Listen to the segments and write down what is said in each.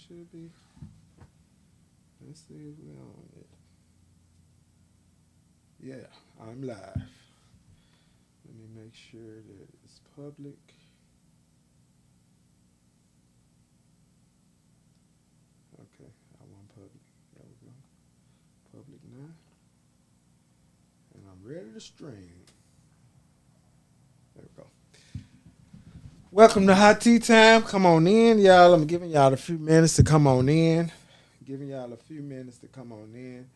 should be. Let's see if we're on it. Yeah, I'm live. Let me make sure that it's public. Okay, I want public. There we go. Public now. And I'm ready to stream. There we go. Welcome to Hot Tea Time. Come on in, y'all. I'm giving y'all a few minutes to come on in. Giving y'all a few minutes to come on in.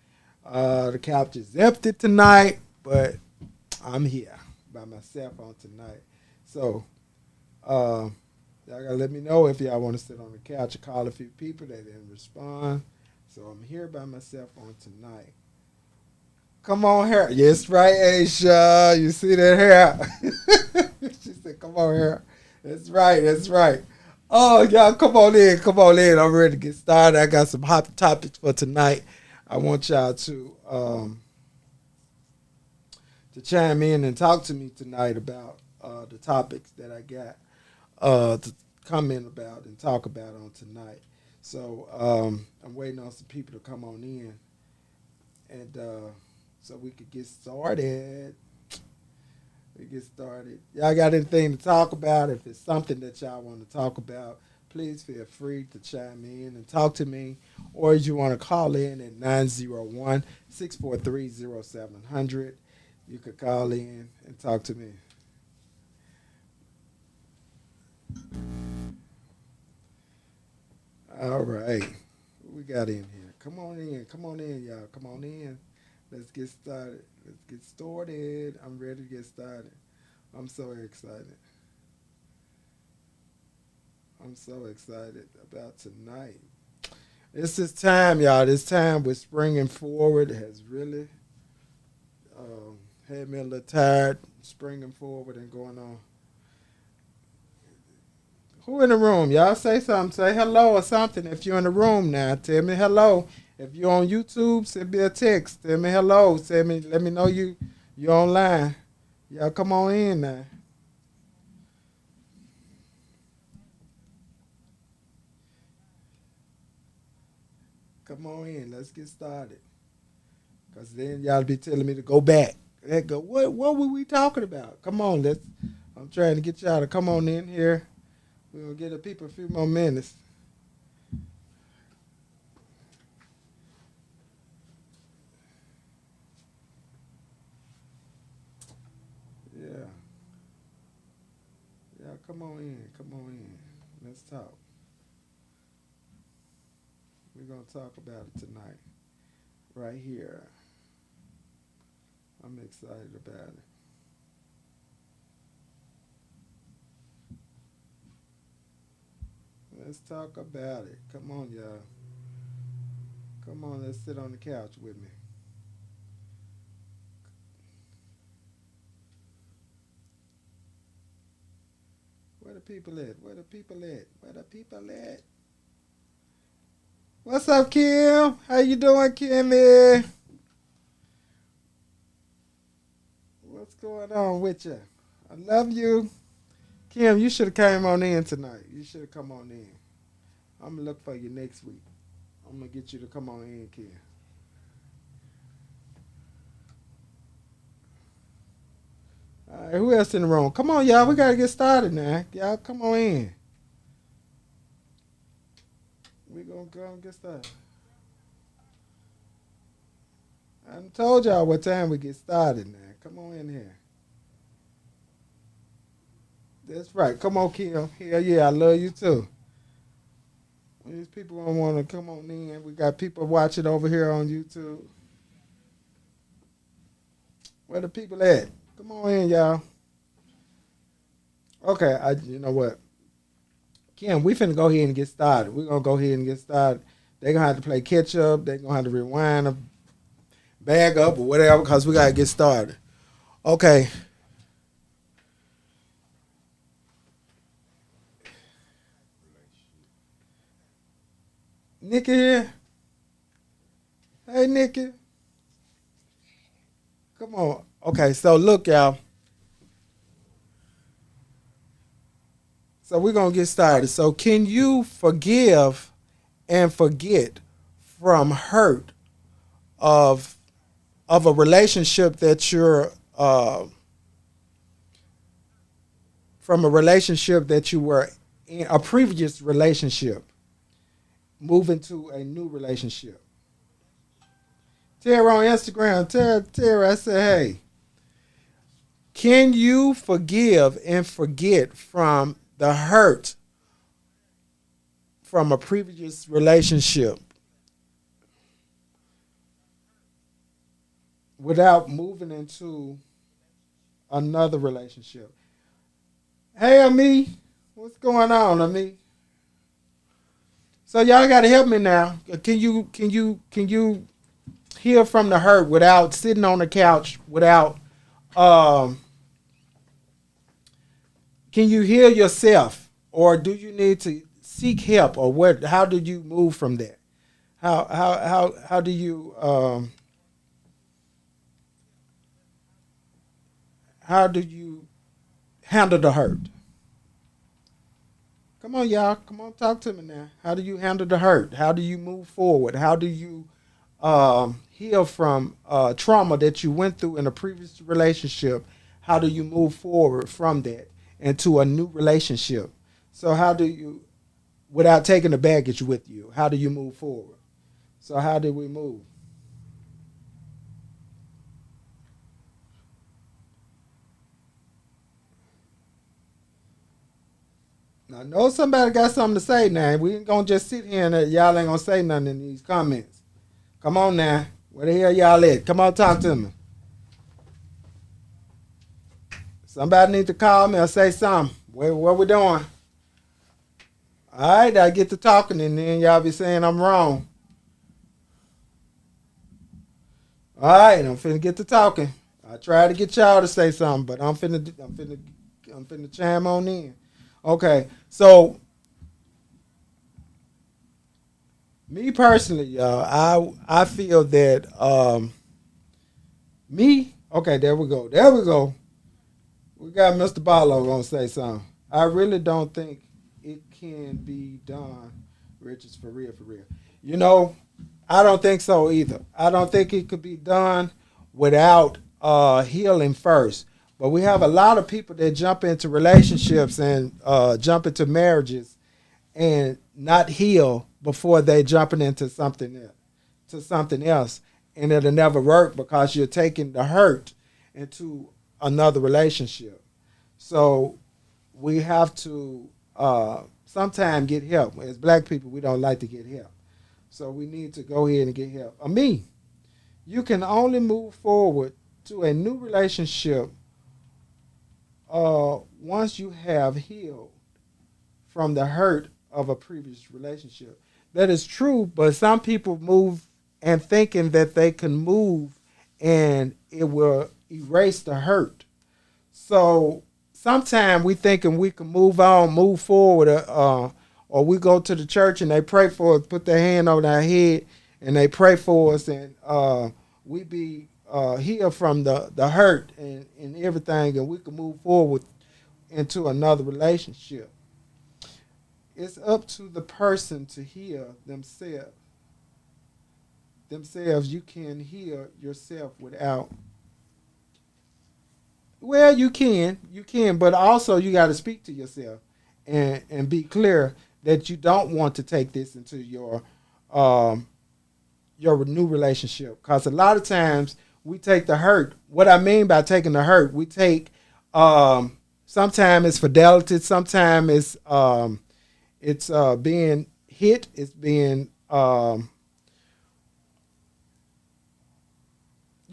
The couch is empty tonight, but I'm here by myself on tonight. So, y'all gotta let me know if y'all want to sit on the couch. I called a few people, they didn't respond. So I'm here by myself on tonight. Come on here. Yes, right, Aisha. You see that hair? She said, come on here. That's right, that's right. Oh, y'all, come on in. Come on in. I'm ready to get started. I got some hot topics for tonight. I want y'all to chime in and talk to me tonight about the topics that I got to comment about and talk about on tonight. So I'm waiting on some people to come on in, and so we could get started. We get started. Y'all got anything to talk about? If it's something that y'all want to talk about, please feel free to chime in and talk to me. Or if you want to call in at 901-643-0700, you could call in and talk to me. All right. What we got in here? Come on in. Come on in, y'all. Come on in. Let's get started. Let's get started. I'm ready to get started. I'm so excited. I'm so excited about tonight. It's this time, y'all. This time with springing forward has really had me a little tired springing forward and going on. Who in the room? Y'all say something. Say hello or something. If you're in the room now, tell me hello. If you're on YouTube, send me a text. Tell me hello. Let me know you're online. Y'all come on in now. Come on in. Let's get started. Cause then y'all be telling me to go back. They go, what were we talking about? Come on, let's. I'm trying to get y'all to come on in here. We're gonna give the people a few more minutes. Yeah, yeah. Come on in. Come on in. Let's talk. We're gonna talk about it tonight, right here. I'm excited about it. Let's talk about it. Come on, y'all. Come on, let's sit on the couch with me. Where the people at? Where the people at? Where the people at? What's up, Kim? How you doing, Kimmy? What's going on with you? I love you. Kim, you should have came on in tonight. You should have come on in. I'm gonna look for you next week. I'm gonna get you to come on in, Kim. All right, who else in the room? Come on, y'all. We gotta get started now. Y'all, come on in. We gonna go and get started. I done told y'all what time we get started now. Come on in here. That's right. Come on, Kim. Hell yeah, I love you too. These people don't want to come on in. We got people watching over here on YouTube. Where the people at? Come on in, y'all. Okay, you know what? Kim, we finna go ahead and get started. We're gonna go ahead and get started. They're gonna have to play catch up. They're gonna have to rewind a bag up or whatever because we gotta get started. Okay. Nikki here. Hey Nikki. Come on. Okay, so look, y'all. So we're gonna get started. So can you forgive and forget from hurt of a relationship that you're from a relationship that you were in, a previous relationship, moving to a new relationship. Tara on Instagram, Tara, I said, hey, can you forgive and forget from the hurt from a previous relationship without moving into another relationship? Hey, Ami, what's going on, Ami? So y'all gotta help me now. Can you heal from the hurt without sitting on the couch without um can you heal yourself, or do you need to seek help, or what? How do you move from that? How do you how do you handle the hurt? Come on, y'all. Come on, talk to me now. How do you handle the hurt? How do you move forward? How do you heal from trauma that you went through in a previous relationship? How do you move forward from that into a new relationship? So how do you, without taking the baggage with you, how do you move forward? So how did we move? I know somebody got something to say now. We ain't gonna just sit here and y'all ain't gonna say nothing in these comments. Come on now. Where the hell y'all at? Come on, talk to me. Somebody need to call me or say something. What we doing? All right, I get to talking and then y'all be saying I'm wrong. All right, I'm finna get to talking. I try to get y'all to say something, but I'm finna chime on in. Okay, so me personally, y'all, I feel that me. Okay, there we go. There we go. We got Mr. Barlow gonna say something. I really don't think it can be done. Rich is for real, for real. You know, I don't think so either. I don't think it could be done without healing first. But we have a lot of people that jump into relationships and jump into marriages and not heal before they jumping into something else, and it'll never work because you're taking the hurt into another relationship. So we have to sometimes get help. As black people, we don't like to get help. So we need to go ahead and get help. Me, you can only move forward to a new relationship once you have healed from the hurt of a previous relationship. That is true, but some people move and thinking that they can move and it will erase the hurt. So sometimes we thinking we can move on, move forward, or we go to the church and they pray for us, put their hand on our head, and they pray for us, and we be healed from the hurt and everything, and we can move forward into another relationship. It's up to the person to heal themselves. You can heal yourself without. Well, you can, but also you got to speak to yourself and be clear that you don't want to take this into um, your new relationship. Because a lot of times we take the hurt. What I mean by taking the hurt, we take sometimes it's fidelity, sometimes it's being hit, it's being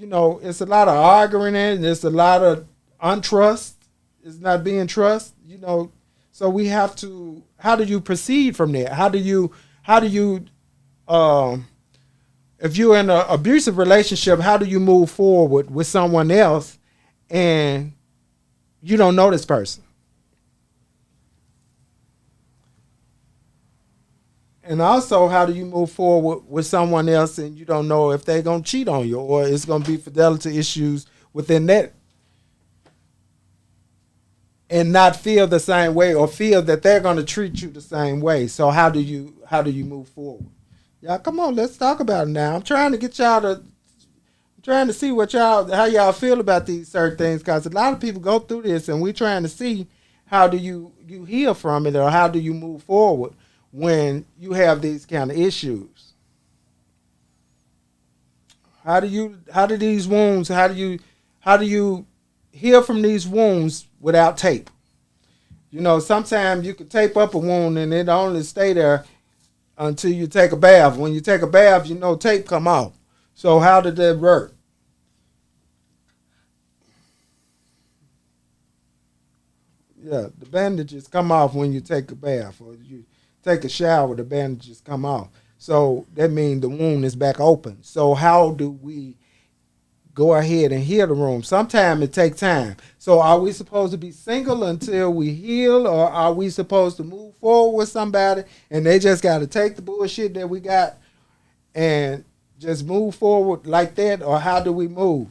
it's a lot of arguing and there's a lot of untrust. It's not being trust. So we have to. How do you proceed from there? How do you if you're in an abusive relationship, how do you move forward with someone else and you don't know this person? And also, how do you move forward with someone else and you don't know if they're going to cheat on you or it's going to be fidelity issues within that? and not feel the same way or feel that they're going to treat you the same way. So how do you move forward? Y'all, come on, let's talk about it now. I'm trying to get y'all to trying to see how y'all feel about these certain things because a lot of people go through this and we trying to see how do you heal from it or how do you move forward when you have these kind of issues. How do you heal from these wounds without tape? Sometimes you can tape up a wound and it only stay there until you take a bath. When you take a bath, tape come off. So how did that work? Yeah, the bandages come off when you take a bath or you take a shower. The bandages come off. So that means the wound is back open. So how do we go ahead and heal the wound? Sometimes it takes time. So are we supposed to be single until we heal, or are we supposed to move forward with somebody and they just got to take the bullshit that we got and just move forward like that, or how do we move?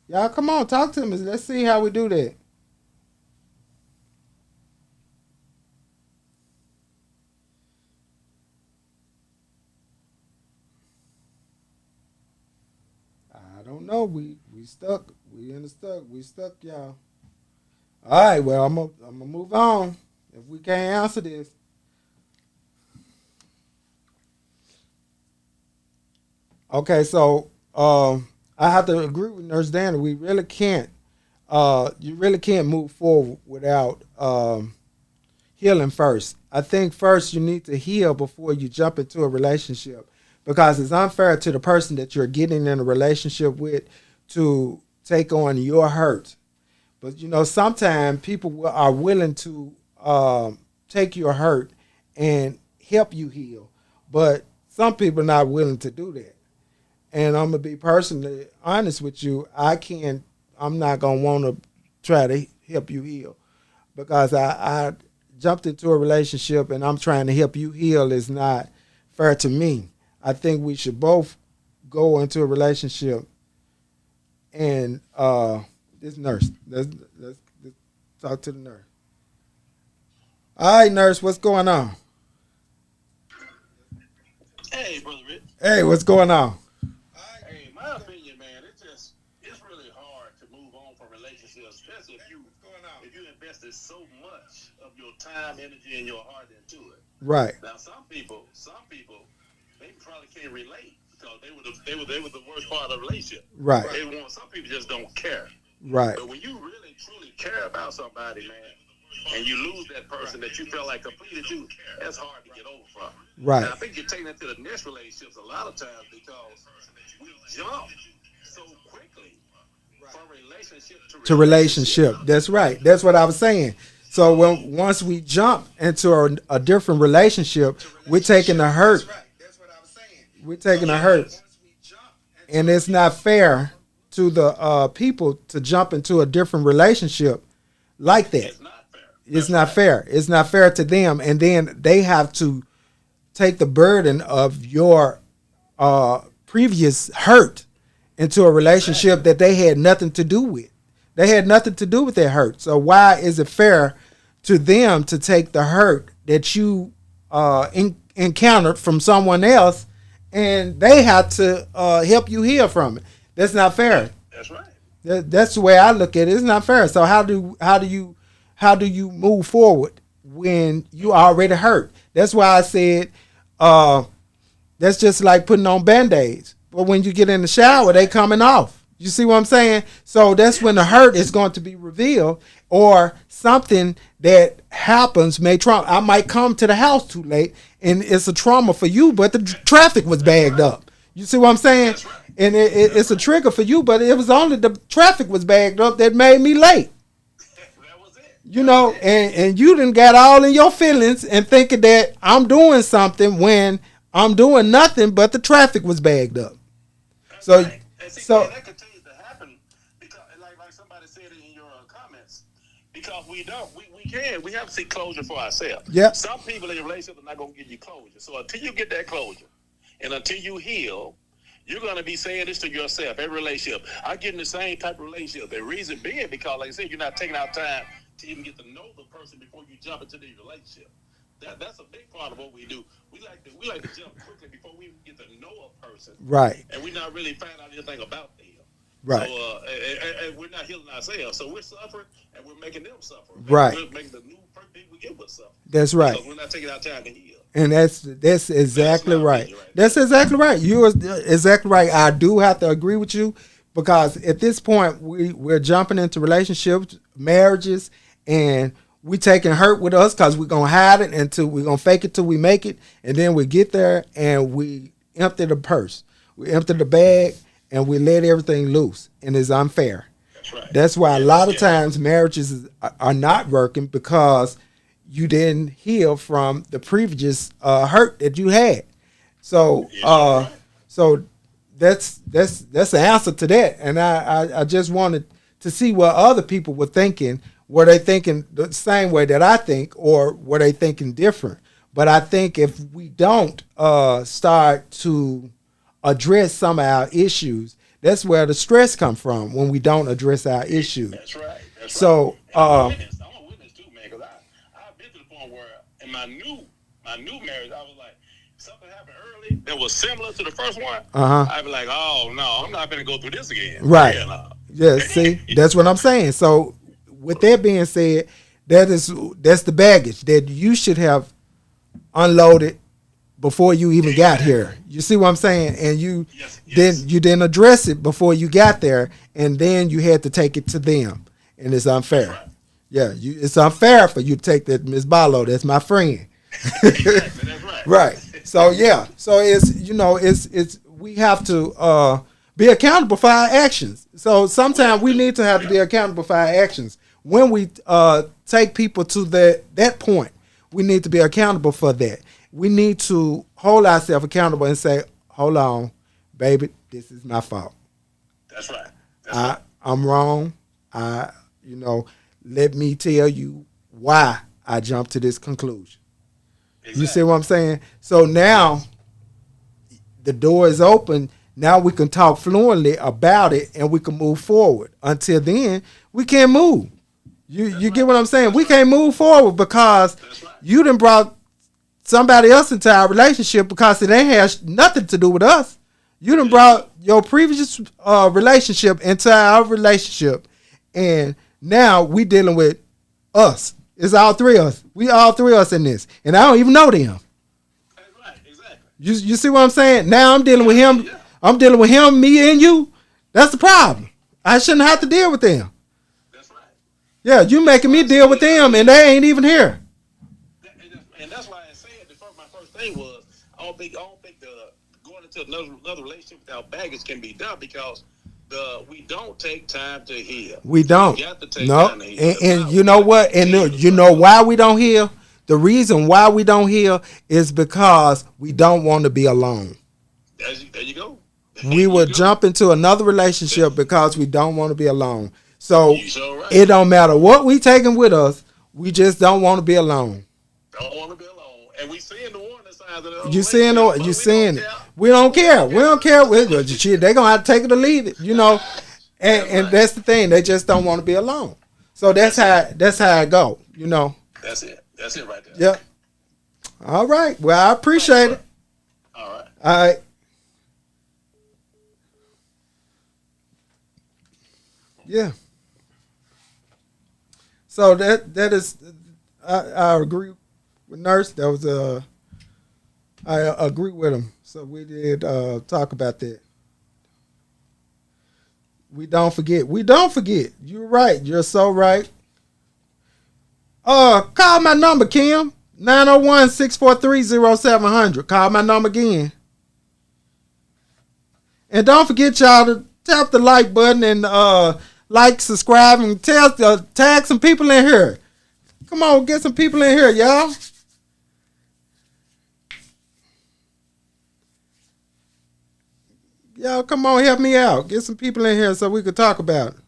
Y'all, come on, talk to me. Let's see how we do that. I don't know. We stuck. We in the stuck. We stuck, y'all. All right. Well, I'm gonna move on. If we can't answer this, okay. So I have to agree with Nurse Danny. We really can't. You really can't move forward without healing first. I think first you need to heal before you jump into a relationship because it's unfair to the person that you're getting in a relationship with to take on your hurt. But sometimes people are willing to take your hurt and help you heal, but some people are not willing to do that. And I'm gonna be personally honest with you. I'm not gonna want to try to help you heal because I jumped into a relationship and I'm trying to help you heal is not fair to me. I think we should both go into a relationship and this nurse. Let's talk to the nurse. All right, nurse, what's going on? Hey, brother Rich. Hey, what's going on? Hey, my opinion, man, it's really hard to move on from relationships, especially if you invested so much of your time, energy, and your heart into it. Right, Now, some people, they probably can't relate because they were the worst part of the relationship. right, Some people just don't care. right, But when you really truly care about somebody, man, and you lose that person that you felt like completed you, that's hard to get over from. right. And I think you're taking it to the next relationships a lot of times because we jump so quickly from relationship To to relationship. relationship. That's right. That's what I was saying. So once we jump into a different relationship, we're taking the hurt. We're taking the hurt, and it's not fair to the people to jump into a different relationship like that. It's not fair. It's That's not right. fair. It's not fair to them, and then they have to take the burden of your previous hurt into a relationship Exactly. that they had nothing to do with. They had nothing to do with that hurt. So why is it fair to them to take the hurt that you encountered from someone else, and they have to help you heal from it? That's not fair. That's right. That's the way I look at it. It's not fair. So how do you move forward when you already hurt? That's why I said uh, that's just like putting on band-aids. But when you get in the shower, they coming off. You see what I'm saying? So that's when the Yes. hurt is going to be revealed, or something that happens may trauma. I might come to the house too late, and it's a trauma for you, but the traffic was That's bagged right. up. You see what I'm saying? That's right. And it's That's a right. trigger for you, but it was only the traffic was bagged up that made me late. That was it. You That was know, it. and you done got all in your feelings and thinking that I'm doing something when I'm doing nothing, but the traffic was bagged up. That's So, right. And see, man, so that continues to happen because, like somebody said it in your comments, because we have to seek closure for ourselves. yep, Some people in your relationship are not going to give you closure. So until you get that closure, and until you heal, you're going to be saying this to yourself. Every relationship, I get in the same type of relationship. The reason being because, like I said, you're not taking out time to even get to know the person before you jump into the relationship. That's a big part of what we do. We like to jump quickly before we even get to know a person, Right. and we not really find out anything about them. Right. So and we're not healing ourselves, so we're suffering and we're making them suffer. Right. We're making the new people we get with suffer. That's right. Because we're not taking our time to heal. And that's exactly right. Right. That's exactly right. You're exactly right. I do have to agree with you because at this point we're jumping into relationships, marriages, and we taking hurt with us because we're gonna hide it until we're gonna fake it till we make it, and then we get there and we empty the purse, we empty the bag, and we let everything loose, and it's unfair. That's right. That's why a lot of times marriages are not working because you didn't heal from the previous hurt that you had. So, so that's the answer to that. And I just wanted to see what other people were thinking. Were they thinking the same way that I think, or were they thinking different? But I think if we don't start to address some of our issues, that's where the stress comes from when we don't address our issues. That's right. So, I'm a witness too, man, because I've been to the point where in my new marriage, I was like, something happened early that was similar to the first one. I'd be like, oh no, I'm not going to go through this again. Right. Yeah, see, that's what I'm saying. So, with that being said, that's the baggage that you should have unloaded before you even got here. You see what I'm saying? And you didn't address it before you got there, and then you had to take it to them, and it's unfair. Right. Yeah, it's unfair for you to take that, Miss Barlow. That's my friend. Exactly, that's right. Right. So yeah. So it's we have to be accountable for our actions. So sometimes we need to have to be accountable for our actions. When we take people to that point, we need to be accountable for that. We need to hold ourselves accountable and say, hold on, baby, this is my fault. That's right. I'm wrong. Let me tell you why I jumped to this conclusion. Exactly. You see what I'm saying? So now the door is open. Now we can talk fluently about it and we can move forward. Until then, we can't move. You get what I'm saying? We can't move forward because you done brought somebody else into our relationship because it ain't has nothing to do with us. You done brought your previous relationship into our relationship, and now we dealing with us. It's all three of us. We all three of us in this, and I don't even know them. That's right, exactly. You see what I'm saying? Now I'm dealing with him. Yeah. I'm dealing with him, me, and you. That's the problem. I shouldn't have to deal with them. That's right. Yeah, you making me deal with them, and they ain't even here. And that's why I said my first thing was I don't think the going into another relationship without baggage can be done because we don't take time to heal. We don't. You got to take time to heal. And you know what? And you know why we don't heal? The reason why we don't heal is because we don't want to be alone. There you go. We will jump into another relationship because we don't want to be alone. So it don't matter what we taking with us. We just don't want to be alone. Don't want to be alone. And we seeing the warning signs of the you seeing it. We don't care. We don't care. They're gonna have to take it or leave it, And that's the thing. They just don't want to be alone. So that's how it go, That's it. That's it right there. Yep. All right. Well, I appreciate it. All right. All right. Yeah. So that is, I agree with Nurse. That was I agree with him. So we did talk about that. We don't forget. You're right. You're so right. Call my number, Kim. 901-643-0700. Call my number again. And don't forget, y'all, to tap the like button and like, subscribe, and tag some people in here. Come on, get some people in here, y'all. Y'all, come on, help me out. Get some people in here so we can talk about it.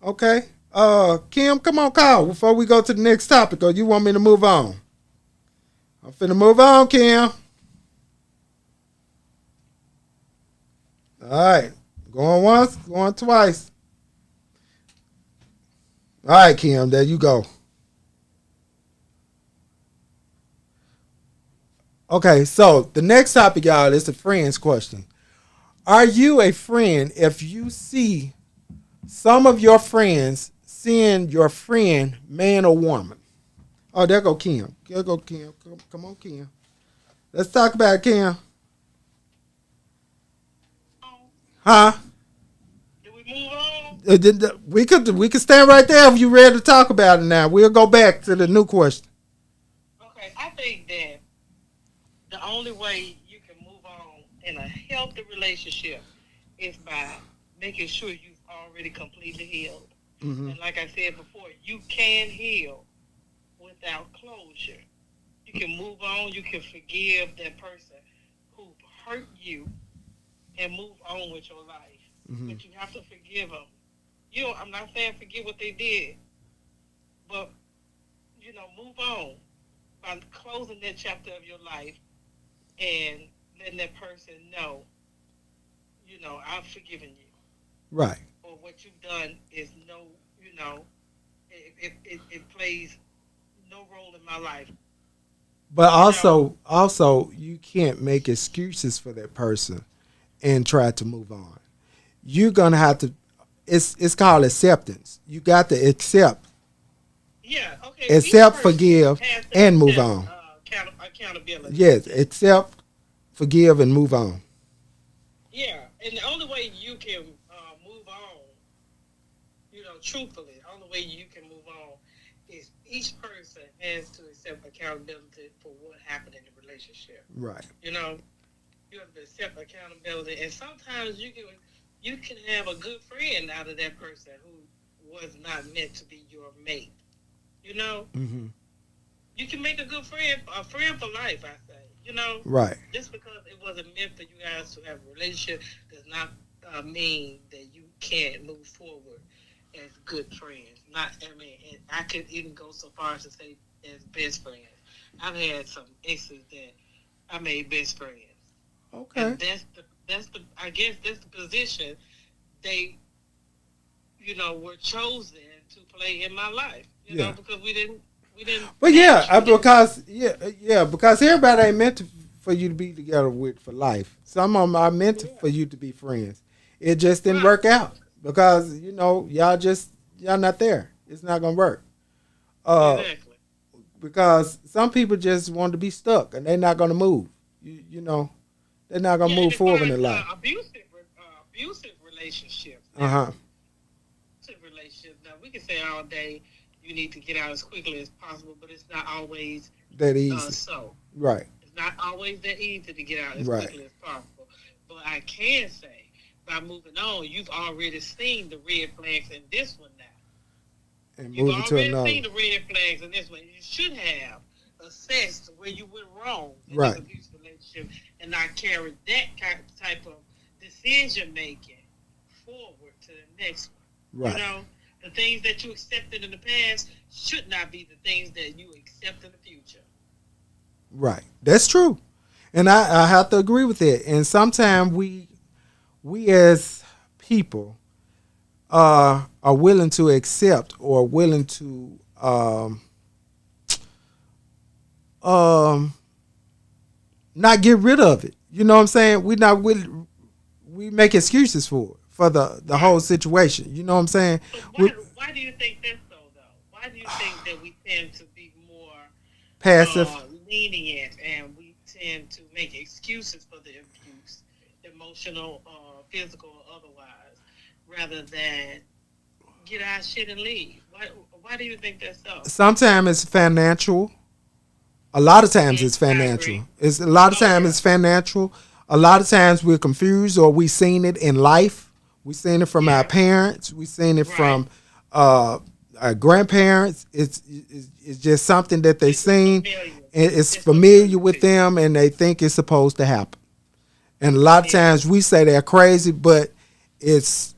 Okay. Kim, come on, call before we go to the next topic, or you want me to move on? I'm finna move on, Kim. All right. Going once, going twice. All right, Kim, there you go. Okay, so the next topic, y'all, is the friends question. Are you a friend if you see some of your friends seeing your friend, man or woman? Oh, there go Kim. There go Kim. Come on, Kim. Let's talk about it, Kim. Huh? Do we move on? We could stand right there if you ready to talk about it now. We'll go back to the new question. Okay, I think that the only way you can move on in a healthy relationship is by making sure you've already completely healed. Mm-hmm. And like I said before, you can heal without closure. You can move on, you can forgive that person who hurt you and move on with your life. Mm-hmm. But you have to forgive them. I'm not saying forget what they did, but move on by closing that chapter of your life and letting that person know, I've forgiven you. Right. Or what you've done is it plays no role in my life. But also, you can't make excuses for that person and try to move on. You're gonna have to. It's called acceptance. You got to accept. Yeah. Okay. Accept, forgive, and move on. Accountability. Yes. Accept, forgive, and move on. Yeah, and the only way you can move on, truthfully, the only way you can move on is each person has to accept accountability for what happened in the relationship. Right. You have to accept accountability, and sometimes you can have a good friend out of that person who was not meant to be your mate. Mm-hmm. You can make a good friend, a friend for life, I say. Right. Just because it wasn't meant for you guys to have a relationship does not mean that you can't move forward as good friends. I could even go so far as to say as best friends. I've had some exes that I made best friends. Okay. And I guess that's the position they, were chosen to play in my life. Because we didn't. But because everybody ain't meant for you to be together with for life. Some of them are meant for you to be friends. It just didn't work out because y'all not there. It's not gonna work. Exactly. Because some people just want to be stuck and they're not gonna move. They're not gonna move forward in their life. Abusive relationships. Abusive relationships. Now we can say all day you need to get out as quickly as possible, but it's not always that easy. Right. It's not always that easy to get out as quickly as possible. But I can say, by moving on, you've already seen the red flags in this one now. And you've already seen the red flags in this one. You should have assessed where you went wrong in this abusive relationship and not carried that type of decision making forward to the next one. Right. The things that you accepted in the past should not be the things that you accept in the future. Right. That's true. And I have to agree with that. And sometimes we as people are willing to accept or willing to not get rid of it. You know what I'm saying? We make excuses for the whole situation. You know what I'm saying? So why do you think that's so, though? Why do you think that we tend to be more passive, lenient, and we tend to make excuses for the abuse, emotional, physical, or otherwise, rather than get our shit and leave? Why do you think that's so? Sometimes it's financial. A lot of times it's financial. It's financial. A lot of times we're confused, or we seen it in life. We seen it from our parents. We seen it from our grandparents. It's just something that they seen. It's familiar with them, and they think it's supposed to happen. And a lot of times we say they're crazy, but it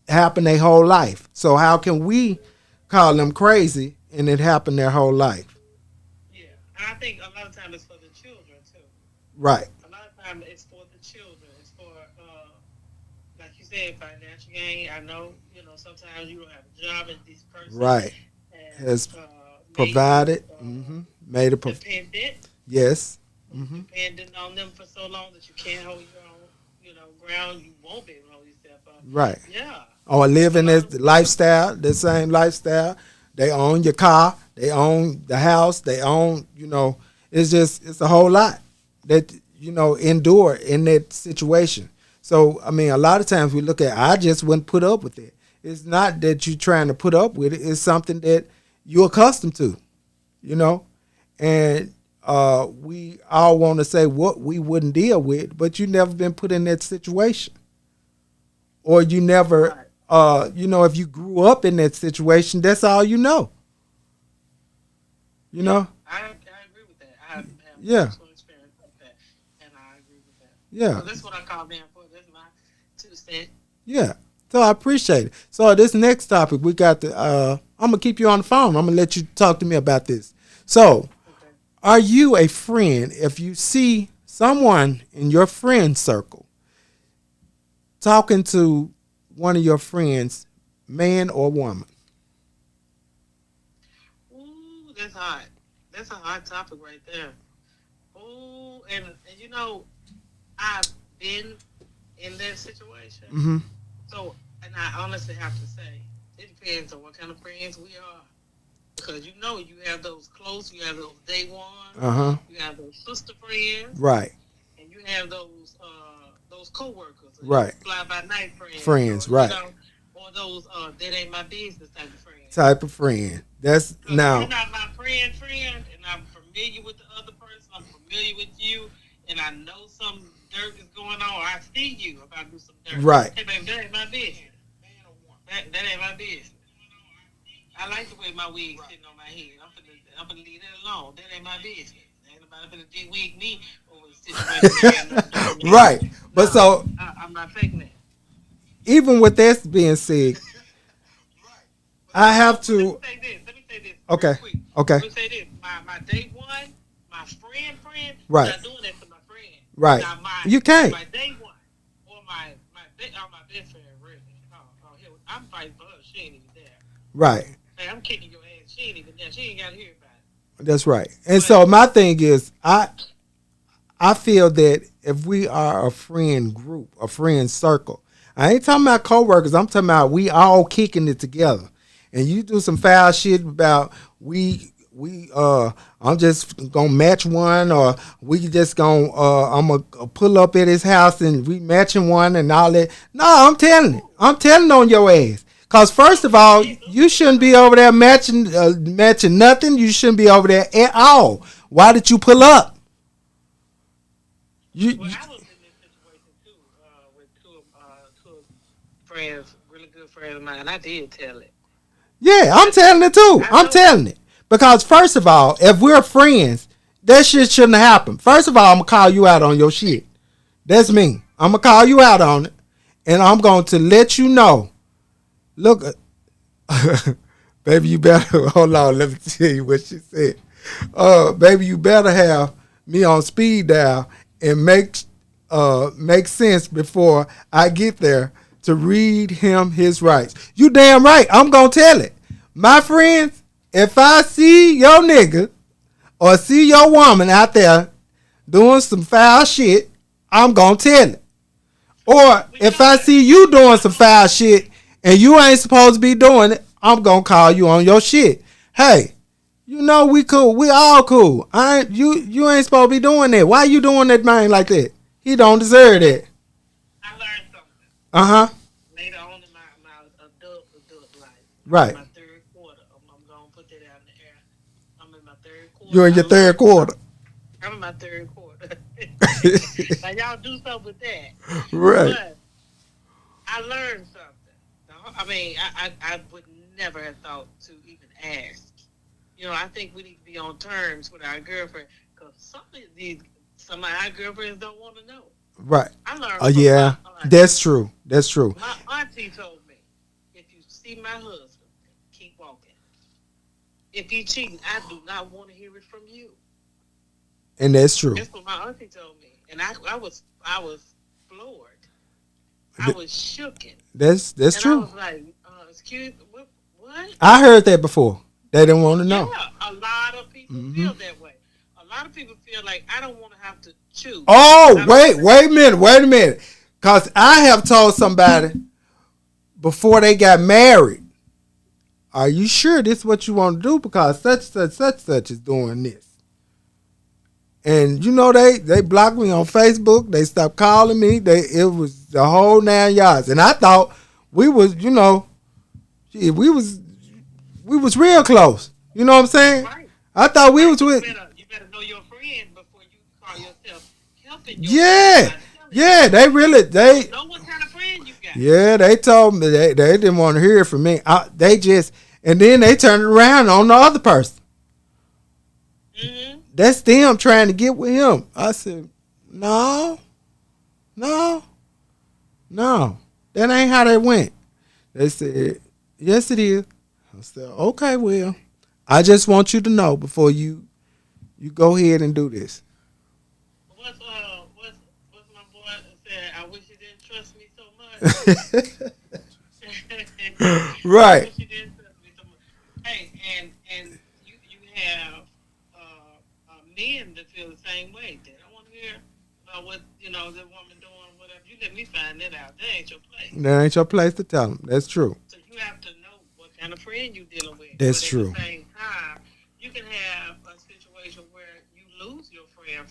happened their whole life. So how can we call them crazy and it happened their whole life? Yeah, and I think a lot of times it's for the children too. Right. A lot of times it's for the children. It's for, like you said, financial gain. I know, sometimes you don't have a job and this person Right. Has provided, made a dependent. Yes. Dependent on them for so long that you can't hold your own, ground. You won't be able to hold yourself up. Right. Yeah. Or living this lifestyle, the same lifestyle. They own your car. They own the house. They own, it's a whole lot that, endure in that situation. So, I mean, a lot of times we look at, I just wouldn't put up with it. It's not that you're trying to put up with it. It's something that you're accustomed to, and we all want to say what we wouldn't deal with, but you never been put in that situation, or you never, if you grew up in that situation, that's all you know. I agree with that. I have personal experience with that, and I agree with that. Yeah. So that's what I call being for. That's my 2 cents. Yeah. So I appreciate it. So this next topic, we got I'm gonna keep you on the phone. I'm gonna let you talk to me about this. So, Are you a friend if you see someone in your friend circle talking to one of your friends, man or woman? Ooh, that's hot. That's a hot topic right there. Ooh, and I've been in that situation. Mm-hmm. So, and I honestly have to say, it depends on what kind of friends we are. Because you have those close, you have those day one, you have those sister friends, right, and you have those coworkers, right, fly by night friends, right, or those that ain't my business type of friend. That's now. You're not my friend, and I'm familiar with the other person. I'm familiar with you, and I know some dirt is going on. I see you if I do some dirt. Right. Hey, baby, that ain't my business. That ain't my business. I like the way my wig's sitting on my head. I'm gonna leave that alone. That ain't my business. Ain't nobody finna wig me over the situation. Right. But so I'm not taking that. Even with that being said, I have to. Let me say this. Okay. Okay. Let me say this. My day one, my friend, right. I'm not doing that to my friend. Right. You can't. My day one or my best friend, really. I'm fighting for her. She ain't even there. Right. Hey, I'm kicking your ass. She ain't even there. She ain't got to hear about it. That's right. And so my thing is, I feel that if we are a friend group, a friend circle, I ain't talking about coworkers. I'm talking about we all kicking it together. And you do some foul shit about I'm just gonna match one, or we just gonna I'm gonna pull up at his house and we matching one and all that. No, I'm telling on your ass. Cause first of all, you shouldn't be over there matching nothing. You shouldn't be over there at all. Why did you pull up? I was in this situation too with two friends, really good friends of mine. And I did tell it. Yeah, I'm telling it too. I'm telling it. Because first of all, if we're friends, that shit shouldn't have happened. First of all, I'm going to call you out on your shit. That's me. I'm going to call you out on it. And I'm going to let you know. Look, baby, you better, hold on, let me tell you what she said. Baby, you better have me on speed dial and make sense before I get there to read him his rights. You damn right. I'm going to tell it. My friends, if I see your nigga or see your woman out there doing some foul shit, I'm going to tell it. Or if I see you doing some foul shit and you ain't supposed to be doing it, I'm going to call you on your shit. Hey, we cool. We all cool. You ain't supposed to be doing that. Why you doing that man like that? He don't deserve that. I learned something. Later on in my adult life. Right. My third quarter. I'm going to put that out in the air. I'm in my third quarter. You're in your third quarter. I'm in my third quarter. Now, y'all do something with that. Right. But I learned something. I mean, I would never have thought to even ask. I think we need to be on terms with our girlfriend, because some of our girlfriends don't want to know. Right. I learned. Oh yeah, that's true. That's true. My auntie told me, if you see my husband, keep walking. If he cheating, I do not want to hear it from you. And that's true. That's what my auntie told me, and I was floored. I was shooken. That's And true. I was like, excuse what? I heard that before. They didn't want to know. Yeah, a lot of people feel that way. A lot of people feel like I don't want to have to choose. Oh, wait a minute. Because I have told somebody before they got married, are you sure this is what you want to do? Because such is doing this. And you know they blocked me on Facebook. They stopped calling me. It was the whole 9 yards. And I thought we was, we was real close. You know what I'm saying? Right. I thought we was with. You better know your friend before you call yourself helping. Yeah. They know what kind of friend you got. Yeah, they told me they didn't want to hear it from me. And then they turned it around on the other person. Mm-hmm. That's them trying to get with him. I said, no. That ain't how they went. They said, yes, it is. I said, okay, well, I just want you to know before you go ahead and do this. What's my boy said? I wish you didn't trust me so much. Right. I wish you didn't trust me so much. Hey, and you have men that feel the same way. They don't want to hear about what the woman doing, whatever. You let me find that out. That ain't your place. That ain't your place to tell them. That's true. So you have to know what kind of friend you're dealing with. That's but true. At the same time, you can have a situation where you lose your friend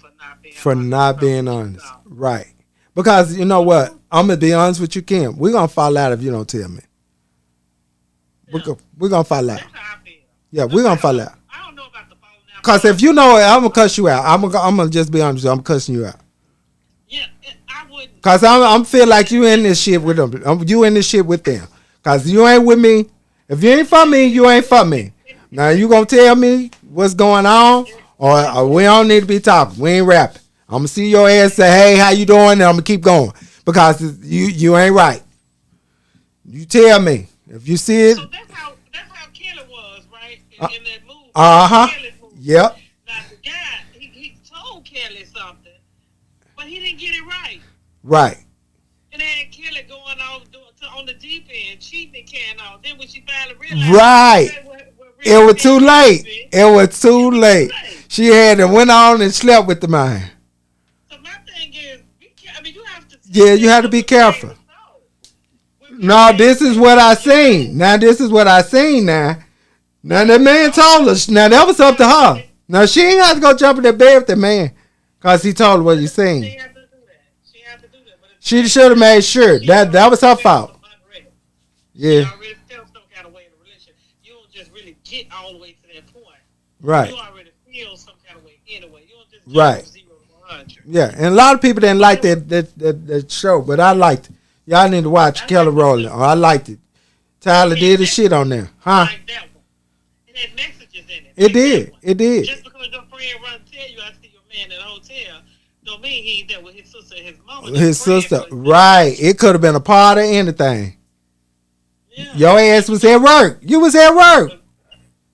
for not being honest. Right. Because you know what? I'm gonna be honest with you, Kim. We're gonna fall out if you don't tell me. Yeah. We're gonna fall out. That's how I feel. Yeah, we're gonna fall out. I don't know about the falling out. Because if you know it, I'm gonna cuss you out. I'm gonna just be honest with you. I'm cussing you out. Yeah, I wouldn't. Because I'm feel like you in this shit with them. You in this shit with them. Because you ain't with me. If you ain't for me, you ain't for me. Now you gonna tell me what's going on, or we don't need to be talking. We ain't rapping. I'm gonna see your ass say, "Hey, how you doing?" And I'm gonna keep going because you ain't right. You tell me if you see it. So that's how Kelly was, right? In that movie. Yep. Now the guy, he told Kelly something, but he didn't get it right. Right. And then Kelly going on the deep end, cheating and carrying on. Then when she finally realized, right, it was too late. It was too late. She had and went on and slept with the man. So my thing is, you have to. Yeah, you have to be careful. No, this is what I seen. Now that man told us. Now that was up to her. Now she ain't have to go jump in that bed with the man, cause he told her what he seen. She had to do that. She should have made sure that was her fault. Yeah. You already felt some kind of way in a relationship. You don't just really get all the way to that point. Right. You already feel some kind of way anyway. You don't just right. From 0 to 100. Yeah, and a lot of people didn't like that show, but I liked it. Y'all need to watch Kelly Rowland. I liked it. Tyler did his shit on there, huh? Like that one. It had messages in it. It did. It did. Just because your friend run tell you I see your man at the hotel, don't mean he ain't there with his sister and his mama. His sister, right? It could have been a part of anything. Yeah. Your ass was at work. You was at work.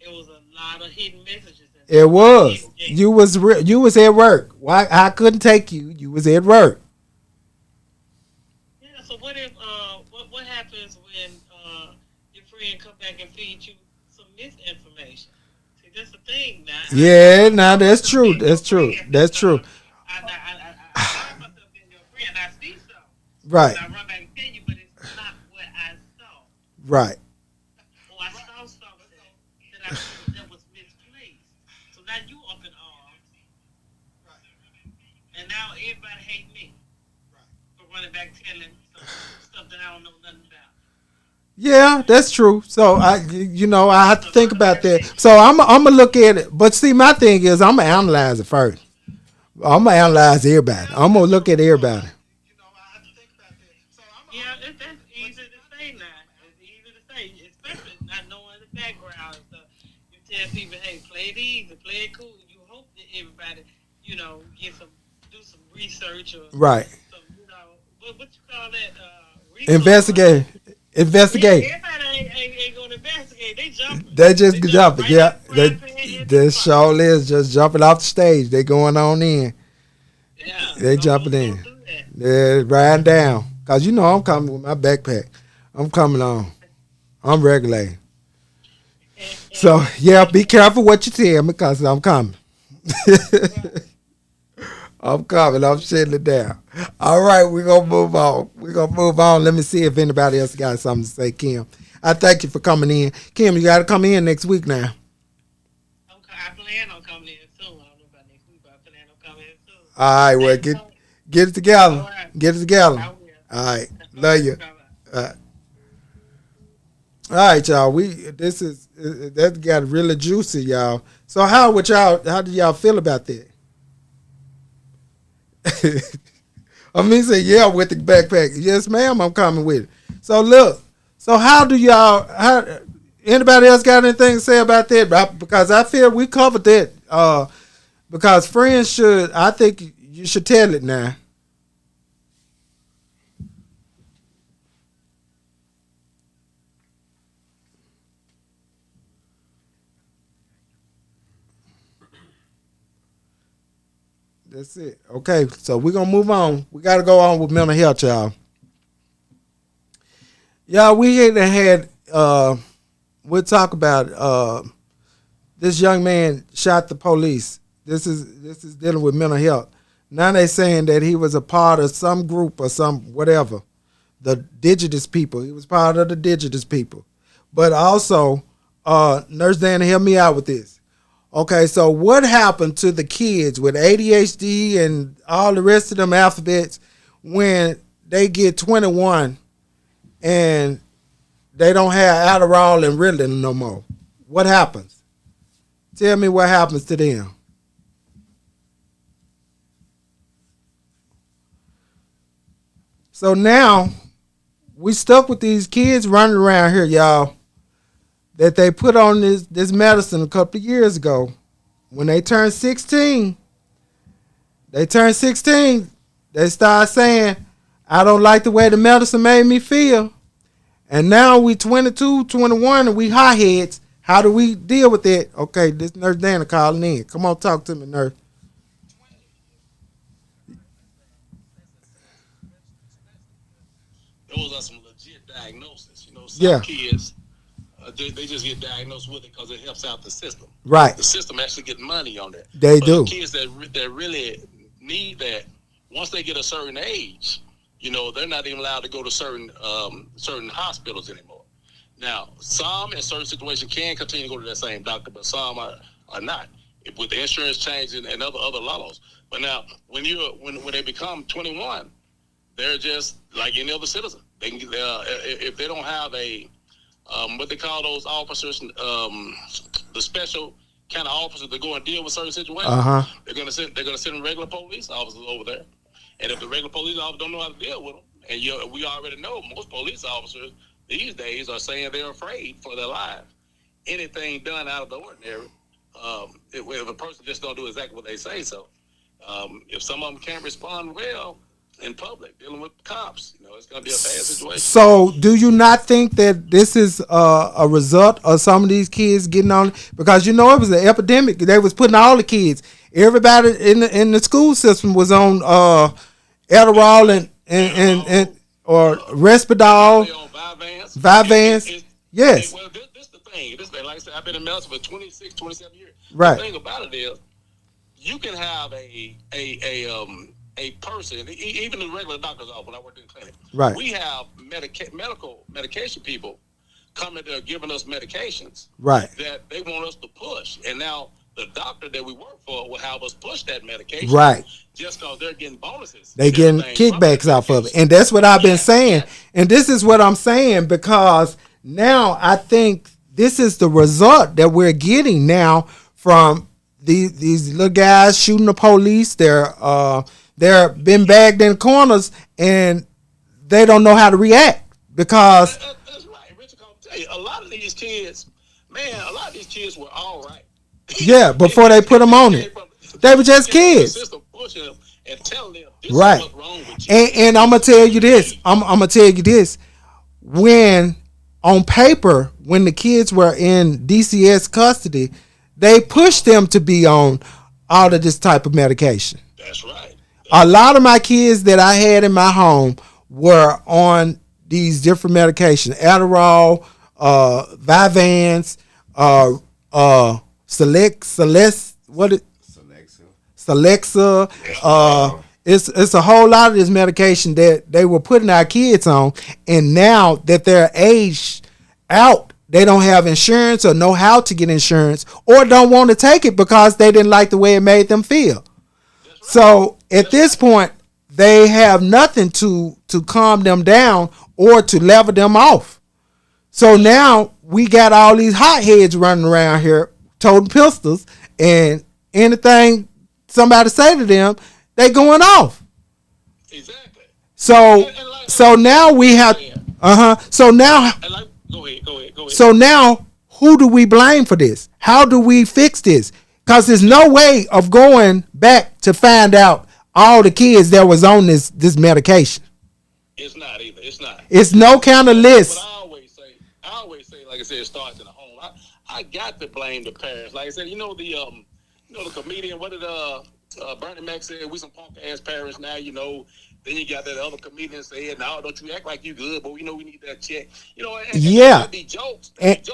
It was a lot of hidden messages. It was. You was at work. Why? I couldn't take you. You was at work. Yeah. So what if what happens when your friend come back and feed you some misinformation? See, that's the thing now. Yeah. Now that's true. That's true. That's true. I find myself being your friend. I see something. Right. I run back and tell you, but it's not what I saw. Right. Or I saw something that was misplaced. So now you up in arms. Right. And now everybody hate me. Right. For running back telling some stuff that I don't know nothing about. Yeah, that's true. So I have to think about that. So I'm gonna look at it. But see, my thing is I'm gonna analyze it first. I'm gonna analyze everybody. I'm gonna look at everybody. Yeah, that's easy to say now. It's easy to say, especially not knowing the background and stuff. You tell people, hey, play it easy, play it cool. You hope that everybody, do some research or right. Some, what you call that? Investigate. Yeah, everybody ain't gonna investigate. They jumping. They just jumping. Yeah, this show is just jumping off the stage. They going on in. Yeah, they jumping in. They're riding down. Because you know I'm coming with my backpack. I'm coming on. I'm regulating. So, yeah, be careful what you tell me because I'm coming. I'm coming. I'm shutting it down. All right, we're going to move on. Let me see if anybody else got something to say, Kim. I thank you for coming in. Kim, you got to come in next week now. I plan on coming in soon. I don't know about next week, but I plan on coming in soon. All right, well, get it together. All right. Get it together. All right. Love you. All right, y'all. That got really juicy, y'all. So how do y'all feel about that? Say, yeah, with the backpack. Yes, ma'am, I'm coming with it. So look, how anybody else got anything to say about that? Because I feel we covered that. Because friends I think you should tell it now. That's it. Okay, so we're going to move on. We got to go on with mental health, y'all. Y'all, we had, we'll talk about this young man shot the police. This is dealing with mental health. Now they saying that he was a part of some group or some whatever, the Digitus people. He was part of the Digitus people. But also, Nurse Dana, help me out with this. Okay, so what happened to the kids with ADHD and all the rest of them alphabets when they get 21 and they don't have Adderall and Ritalin no more? What happens? Tell me what happens to them. So now we stuck with these kids running around here, y'all, that they put on this medicine a couple of years ago. When they turned 16, they start saying, I don't like the way the medicine made me feel. And now we 22, 21, and we hotheads. How do we deal with that? Okay, this Nurse Dana calling in. Come on, talk to me, nurse. Those are some legit diagnoses. Some kids, they just get diagnosed with it because it helps out the system. Right. The system actually get money on that. They do. The kids that really need that, once they get a certain age, they're not even allowed to go to certain hospitals anymore. Now, some in certain situations can continue to go to that same doctor, but some are not, with the insurance changing and other laws. But now, when they become 21, they're just like any other citizen. They can, if they don't have a what they call those officers, the special kind of officers that go and deal with certain situations. They're gonna send regular police officers over there, and if the regular police officers don't know how to deal with them, and we already know most police officers these days are saying they're afraid for their lives. Anything done out of the ordinary, if a person just don't do exactly what they say, so if some of them can't respond well in public, dealing with cops, it's going to be a bad situation. So, do you not think that this is a result of some of these kids getting on? Because it was an epidemic. They was putting all the kids, everybody in the school system was on Adderall and or Risperdal, Vyvanse. Yes. Well, this the thing. Like I said, I've been in medicine for 26, 27 years. Right. The thing about it is, you can have a person, even in the regular doctor's office when I worked in the clinic. Right. We have medication people coming there giving us medications. Right. That they want us to push. And now the doctor that we work for will have us push that medication. Right. Just because they're getting bonuses. They getting kickbacks off of it. And that's what I've been saying. And this is what I'm saying because now I think this is the result that we're getting now from these little guys shooting the police. They're been bagged in corners and they don't know how to react because that's right. Richard, I'm tell you, a lot of these kids were all right. Yeah, before they put them on it, they were just kids. And telling them right. What's wrong with you. And I'm gonna tell you this. I'm gonna tell you this. When on paper, when the kids were in DCS custody, they pushed them to be on all of this type of medication. That's right. A lot of my kids that I had in my home were on these different medications, Adderall, Vyvanse, Celexa. It's a whole lot of this medication that they were putting our kids on, and now that they're aged out, they don't have insurance or know how to get insurance, or don't want to take it because they didn't like the way it made them feel. Right. So at this point, they have nothing to calm them down or to level them off. So now we got all these hotheads running around here toting pistols, and anything somebody say to them, they going off. Exactly. So now we have So now go ahead. So now who do we blame for this? How do we fix this? Because there's no way of going back to find out all the kids that was on this medication. It's not either. It's not. It's no kind of list. But I always say, like I said, it starts in the home. I got to blame the parents. Like I said, the comedian. What did Bernie Mac said? We some punk ass parents now. Then you got that other comedian saying, "No, don't you act like you good, but we need that check." That'd be jokes. But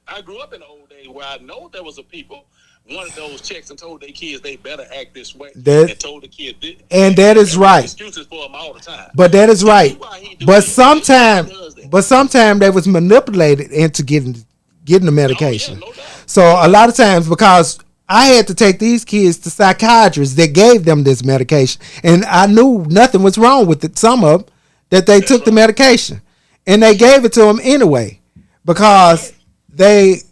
I grew up in the old days where I know there was a people wanted those checks and told their kids they better act this way, and told the kids this. And that is right. Excuses for them all the time. But that is right. But sometimes they was manipulated into getting the medication. No doubt. So a lot of times, because I had to take these kids to psychiatrists that gave them this medication, and I knew nothing was wrong with it. Some of them that they took the medication, and they gave it to them anyway because they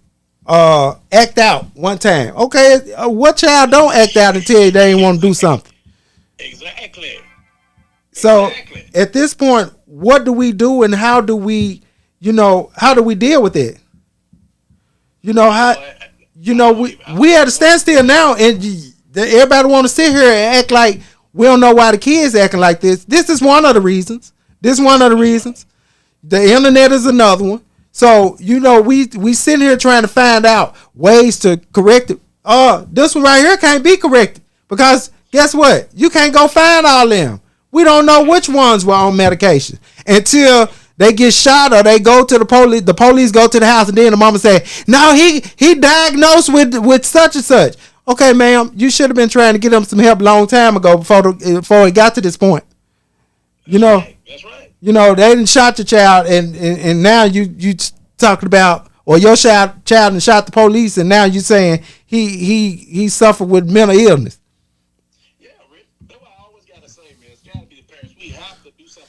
act out one time. Okay, what child don't act out until they ain't want to do something? Exactly. So at this point, what do we do, and how do we deal with it? We at a standstill now, and everybody want to sit here and act like we don't know why the kids acting like this. This is one of the reasons. The internet is another one. So, we sitting here trying to find out ways to correct it. This one right here can't be corrected because guess what? You can't go find all them. We don't know which ones were on medication until they get shot or they go to the police. The police go to the house, and then the mama say, "No, he diagnosed with such and such." Okay, ma'am, you should have been trying to get him some help a long time ago before it got to this point. That's right. They didn't shot your child, and now you talking about, or your child and shot the police, and now you saying he suffered with mental illness. Yeah, Rick. That's what I always gotta say, man. It's gotta be the parents. We have to do something.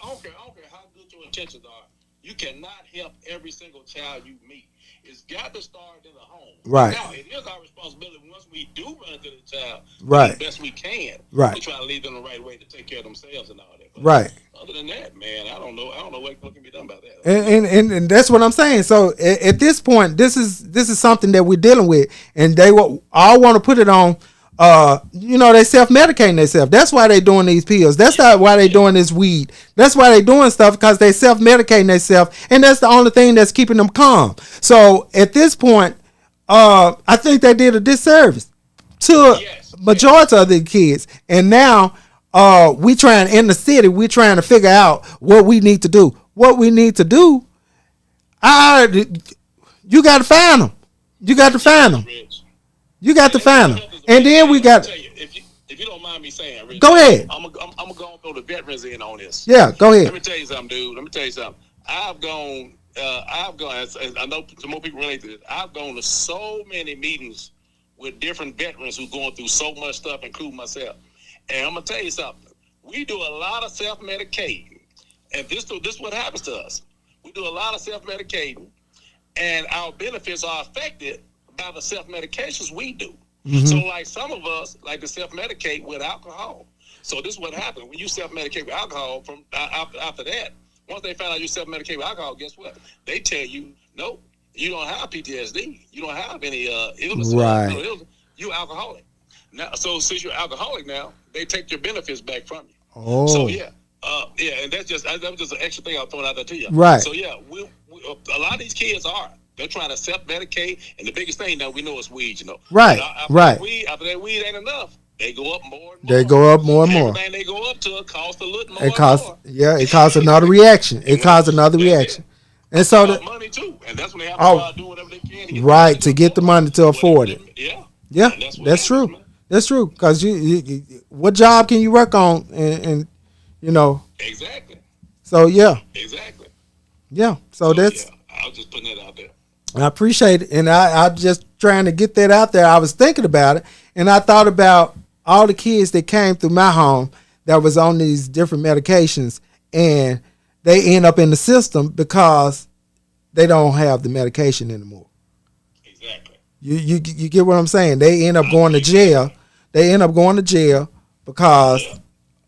I don't care how good your intentions are. You cannot help every single child you meet. It's got to start in the home. Right. Now, it is our responsibility once we do run into the child, right, the best we can. Right. We try to lead them the right way to take care of themselves and all that. But right. Other than that, man, I don't know what can be done about that. And that's what I'm saying. So at this point, this is something that we're dealing with, and they all want to put it on. They self-medicating themselves. That's why they doing these pills. That's not why they doing this weed. That's why they doing stuff, because they self-medicating themselves, and that's the only thing that's keeping them calm. So at this point, I think they did a disservice to majority of the kids. And now we trying in the city, we trying to figure out what we need to do. What we need to do, you got to find them. You got to find them. You got to find them. And then we got. If you don't mind me saying, Rich, go ahead. I'm gonna go and throw the veterans in on this. Yeah, go ahead. Let me tell you something, dude. I've gone. As I know some more people relate to this. I've gone to so many meetings with different veterans who's going through so much stuff, including myself. And I'm gonna tell you something. We do a lot of self-medicating, and this is what happens to us. We do a lot of self-medicating, and our benefits are affected by the self-medications we do. Mm-hmm. So like some of us like to self-medicate with alcohol. So this is what happens when you self-medicate with alcohol. From after that, once they find out you self-medicate with alcohol, guess what? They tell you, no, you don't have PTSD. You don't have any illness. Right. You're alcoholic. Now, so since you're alcoholic now, they take your benefits back from you. Oh. So and that was just an extra thing I was throwing out there to you. Right. So yeah, we a lot of these kids they're trying to self-medicate, and the biggest thing that we know is weed, Right, after that weed ain't enough. they go up more and more. They go up more and more. Everything they go up to costs a little more. It costs, more. yeah, it costs another reaction. It costs another reaction. And so the money too, and that's when they have to do whatever they can to get to get the money to afford it. Yeah, that's true. Man. That's true. Because you, what job can you work on, and you know exactly. So yeah, exactly. Yeah. So that's. Yeah. I was just putting that out there. I appreciate it, and I just trying to get that out there. I was thinking about it, and I thought about all the kids that came through my home that was on these different medications, and they end up in the system because they don't have the medication anymore. Exactly. You get what I'm saying? They end up going to jail. They end up going to jail because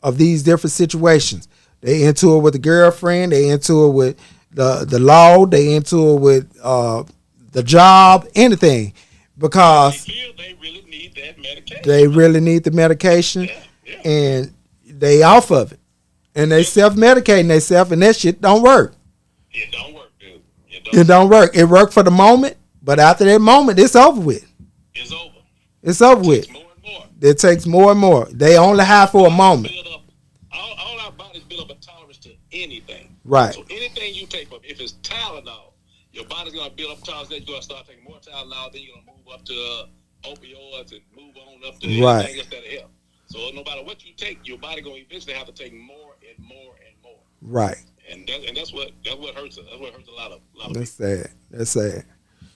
of these different situations. They into it with a girlfriend. They into it with the law. They into it with the job. Anything, because they feel they really need that medication. They really need the medication, and they off of it, and they self-medicating themselves, and that shit don't work. It don't work, dude. It don't work. It worked for the moment, but after that moment, it's over with. It's over. It's over with. More and more. It takes more and more. They only have for a moment. All our bodies build up a tolerance to anything. Right. So anything you take, if it's Tylenol, your body's gonna build up tolerance. Then you're gonna start taking more Tylenol. Then you're gonna move up to opioids and move on up to anything else that'll help. So no matter what you take, your body gonna eventually have to take more and more and more. Right. And that's what hurts us. That's what hurts a lot of That's people. Sad. That's sad.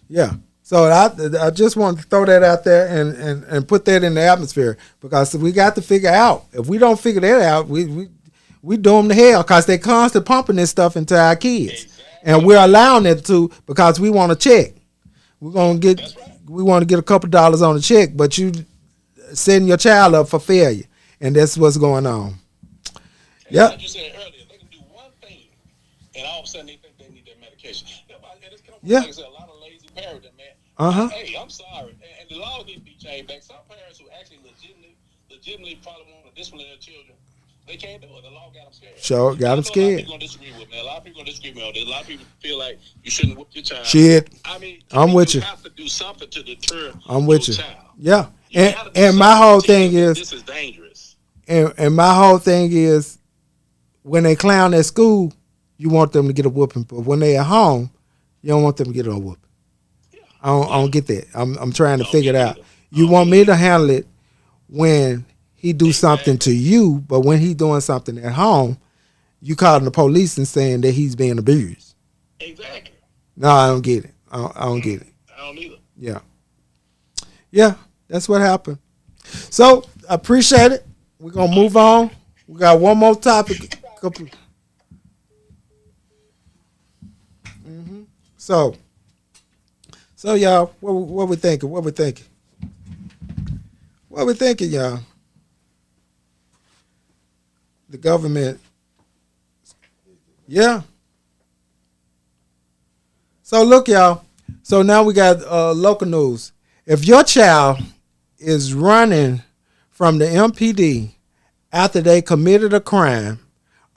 Yeah. So I just wanted to throw that out there and put that in the atmosphere, because we got to figure out. If we don't figure that out, we doomed to hell, because they constantly pumping this stuff into our kids. Exactly. And we're allowing it to, because we want to check. We want to get a couple dollars on the check, but you setting your child up for failure, and that's what's going on. Yeah. Like you said earlier, they can do one thing, and all of a sudden they think they need their medication. Like I said, a lot of lazy parenting, man. Hey, I'm sorry, and the law needs to be changed back. Some parents who actually legitimately probably want to discipline their children, they can't do it. The law got them scared. Sure, got them scared. A lot of people gonna disagree with me. A lot of people gonna disagree with me on this. A lot of people feel like you shouldn't whip your child. Shit. I mean, I'm with you. You have to do something to deter I'm with you. Child. Yeah. And my whole thing is, this is dangerous. And my whole thing is, when they clown at school, you want them to get a whooping, but when they at home, you don't want them to get a whooping. Yeah. I don't get that. I'm trying to figure it out. You want me to handle it when he do something to you, but when he doing something at home, you calling the police and saying that he's being abused. Exactly. No, I don't get it. I don't get it. I don't either. Yeah. Yeah, that's what happened. So, I appreciate it. We're going to move on. We got one more topic. So y'all, what we thinking? What we thinking, y'all? The government. Yeah. So look, y'all. So now we got local news. If your child is running from the MPD after they committed a crime,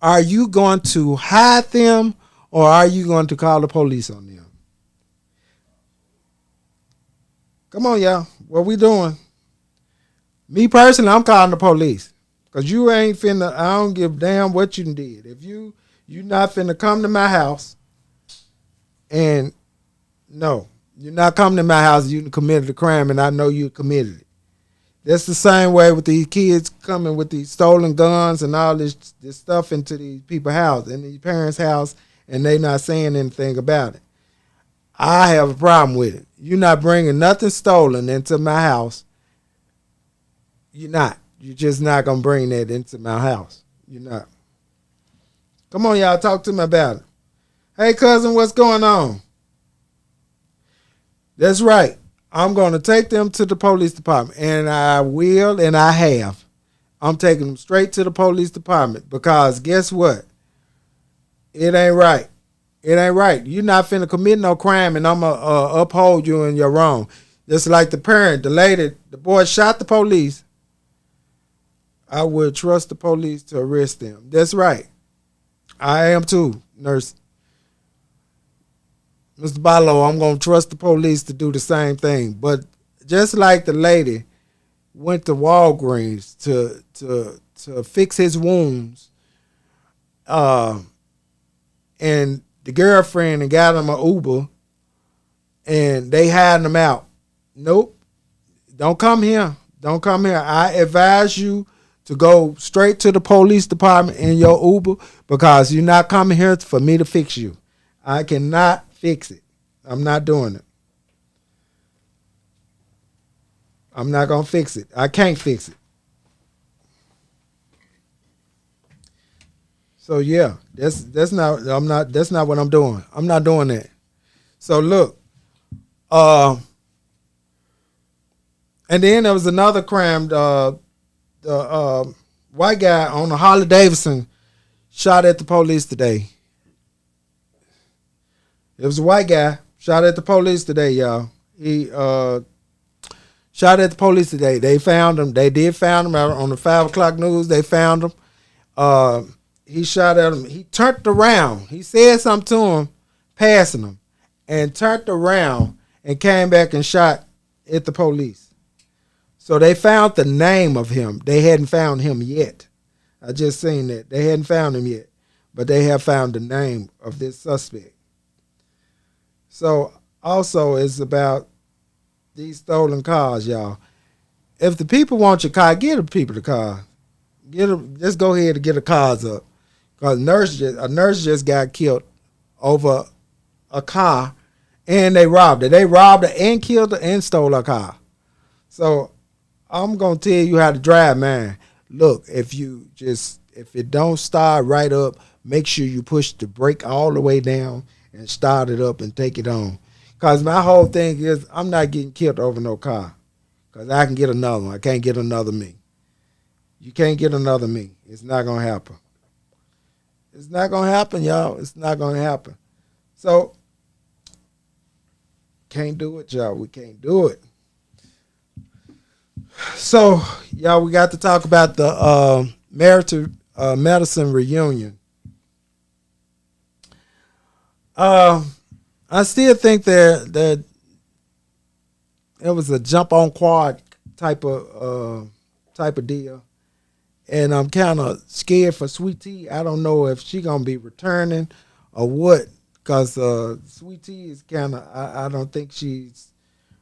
are you going to hide them, or are you going to call the police on them? Come on, y'all. What we doing? Me personally, I'm calling the police, because you ain't finna. I don't give a damn what you did. If you not finna come to my house, and no, you're not coming to my house. You committed a crime, and I know you committed it. That's the same way with these kids coming with these stolen guns and all this stuff into these people's house and these parents' house, and they not saying anything about it. I have a problem with it. You're not bringing nothing stolen into my house. You're not. You're just not going to bring that into my house. You're not. Come on, y'all. Talk to me about it. Hey, cousin, what's going on? That's right. I'm going to take them to the police department, and I will, and I have. I'm taking them straight to the police department, because guess what? It ain't right. It ain't right. You're not finna commit no crime, and I'm going to uphold you in your wrong. Just like the parent, the lady, the boy shot the police. I would trust the police to arrest them. That's right. I am too, nurse. Mr. Barlow, I'm going to trust the police to do the same thing. But just like the lady went to Walgreens to fix his wounds, and the girlfriend and got him an Uber, and they hiding him out. Nope, don't come here. Don't come here. I advise you to go straight to the police department in your Uber because you're not coming here for me to fix you. I cannot fix it. I'm not doing it. I'm not gonna fix it. I can't fix it. So yeah, that's not what I'm doing. I'm not doing that. So look, and then there was another crime. The white guy on the Harley Davidson shot at the police today. It was a white guy shot at the police today, y'all. He shot at the police today. They found him. They did found him out on the 5 o'clock news. They found him. He shot at him. He turned around. He said something to him, passing him, and turned around and came back and shot at the police. So they found the name of him. They hadn't found him yet. I just seen that. They hadn't found him yet, but they have found the name of this suspect. So also it's about these stolen cars, y'all. If the people want your car, get the people the car. Just go ahead and get the cars up. Because a nurse just got killed over a car, and they robbed her. They robbed her and killed her and stole her car. So I'm gonna tell you how to drive, man. Look, if it don't start right up, make sure you push the brake all the way down and start it up and take it on. Because my whole thing is I'm not getting killed over no car. Because I can get another one. I can't get another me. You can't get another me. It's not going to happen. It's not going to happen, y'all. It's not going to happen. So, can't do it, y'all. We can't do it. So, y'all, we got to talk about the Married to Medicine reunion. I still think that it was a jump on quad type of deal, and I'm kind of scared for Sweet Tea. I don't know if she gonna be returning or what, because Sweet Tea is kind of I don't think she's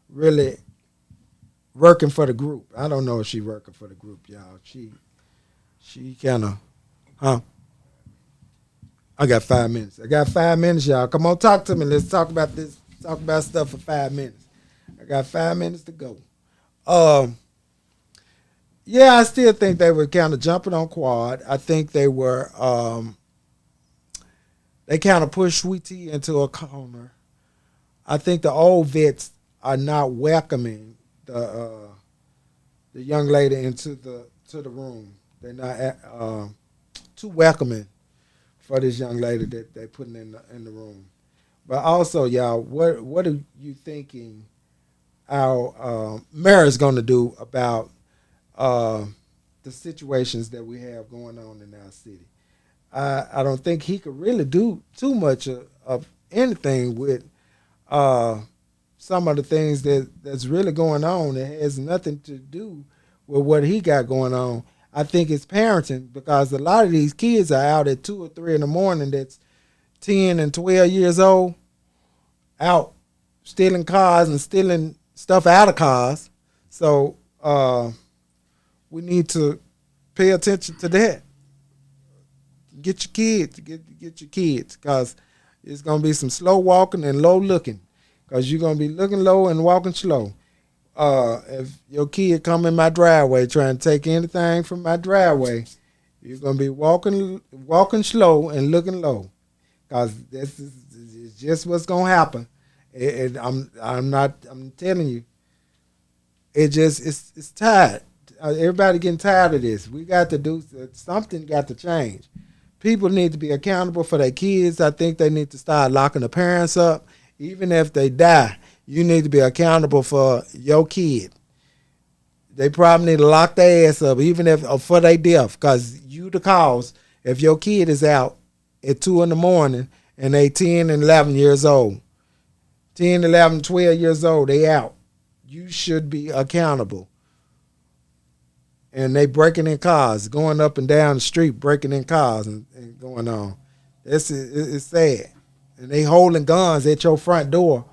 really working for the group. I don't know if she's working for the group, y'all. She kind of I got 5 minutes. I got 5 minutes, y'all. Come on, talk to me. Let's talk about this. Talk about stuff for 5 minutes. I got 5 minutes to go. Yeah, I still think they were kind of jumping on quad. I think they were. They kind of pushed Sweet Tea into a corner. I think the old vets are not welcoming the young lady into the room. They're not too welcoming for this young lady that they putting in the room. But also, y'all, what are you thinking our mayor is going to do about the situations that we have going on in our city? I don't think he could really do too much of anything with some of the things that's really going on. It has nothing to do with what he got going on. I think it's parenting, because a lot of these kids are out at 2 or 3 in the morning that's 10 and 12 years old, out stealing cars and stealing stuff out of cars. So we need to pay attention to that. Get your kids, get your kids, because it's going to be some slow walking and low looking, because you're going to be looking low and walking slow. If your kid come in my driveway trying to take anything from my driveway, you're gonna be walking slow and looking low, cause this is just what's gonna happen. I'm telling you, it's tired. Everybody getting tired of this. We got to do something. Got to change. People need to be accountable for their kids. I think they need to start locking the parents up, even if they die. You need to be accountable for your kid. They probably need to lock their ass up, even if for their death, because you the cause. If your kid is out at 2 in the morning and they 10 and 11 years old, 10, 11, 12 years old, they out. You should be accountable and they breaking in cars, going up and down the street, breaking in cars and going on. It's sad. And they holding guns at your front door.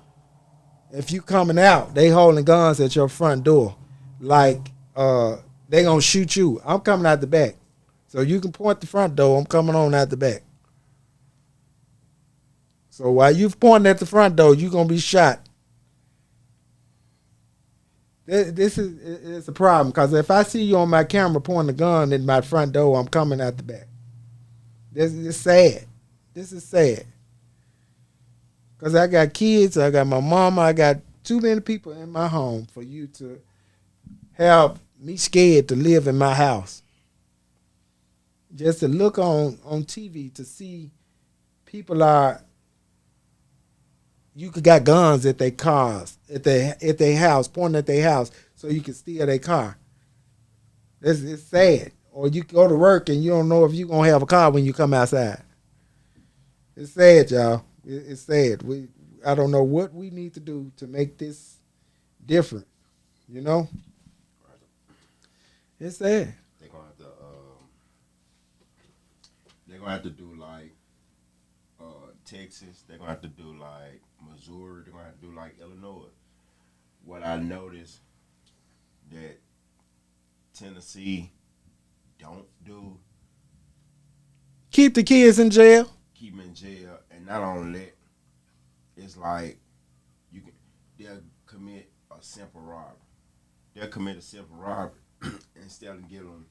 If you coming out, they holding guns at your front door. Like they gonna shoot you. I'm coming out the back. So you can point the front door, I'm coming on out the back. So while you pointing at the front door, you gonna be shot. This is a problem, because if I see you on my camera pointing a gun at my front door, I'm coming out the back. This is sad. This is sad. Because I got kids, I got my mama, I got too many people in my home for you to have me scared to live in my house. Just to look on TV to see people you could got guns at their cars, at their house, pointing at their house so you can steal their car. It's sad. Or you go to work and you don't know if you're going to have a car when you come outside. It's sad, y'all. It's sad. I don't know what we need to do to make this different. You know? It's sad. They're gonna have to do like Texas. They're gonna have to do like Missouri. They're gonna have to do like Illinois. What I noticed that Tennessee don't do, keep the kids in jail. Keep them in jail, and not only that, it's like they'll commit a simple robbery. They'll commit a simple robbery instead of giving them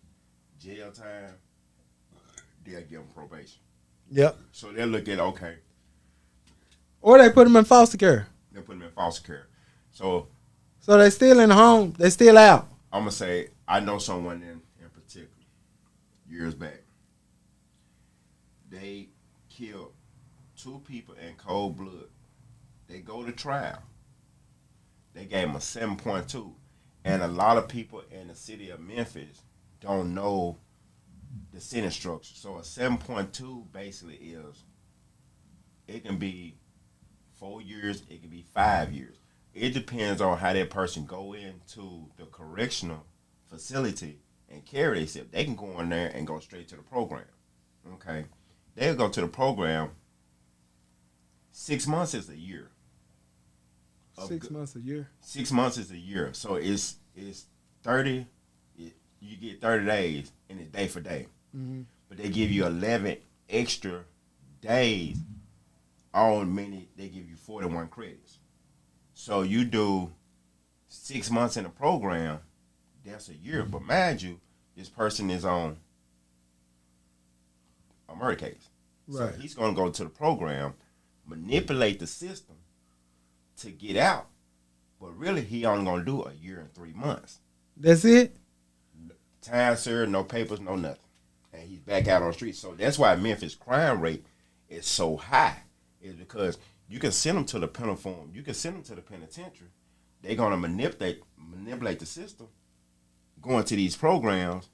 jail time. They'll give them probation. Yep. So they'll look at, okay. Or they put them in foster care. They'll put them in foster care. So they still in the home. They still out. I'm going to say, I know someone in particular, years back. They killed 2 people in cold blood. They go to trial. They gave them a 7.2. And a lot of people in the city of Memphis don't know the sentence structure. So a 7.2 basically is, it can be 4 years, it can be 5 years. It depends on how that person go into the correctional facility and carry themselves. They can go in there and go straight to the program. Okay, they'll go to the program. 6 months is a year. 6 months a year. 6 months is a year. So it's 30. You get 30 days and it's day for day. Mm-hmm. But they give you 11 extra days on many. They give you 41 credits. So you do 6 months in the program, that's a year. But mind you, this person is on a murder case. Right. So he's going to go to the program, manipulate the system to get out. But really, he only going to do a year and 3 months. That's it? Time served, no papers, no nothing. And he's back out on the street. So that's why Memphis crime rate is so high. Is because you can send them to the penal form. You can send them to the penitentiary. They're going to manipulate the system, go into these programs,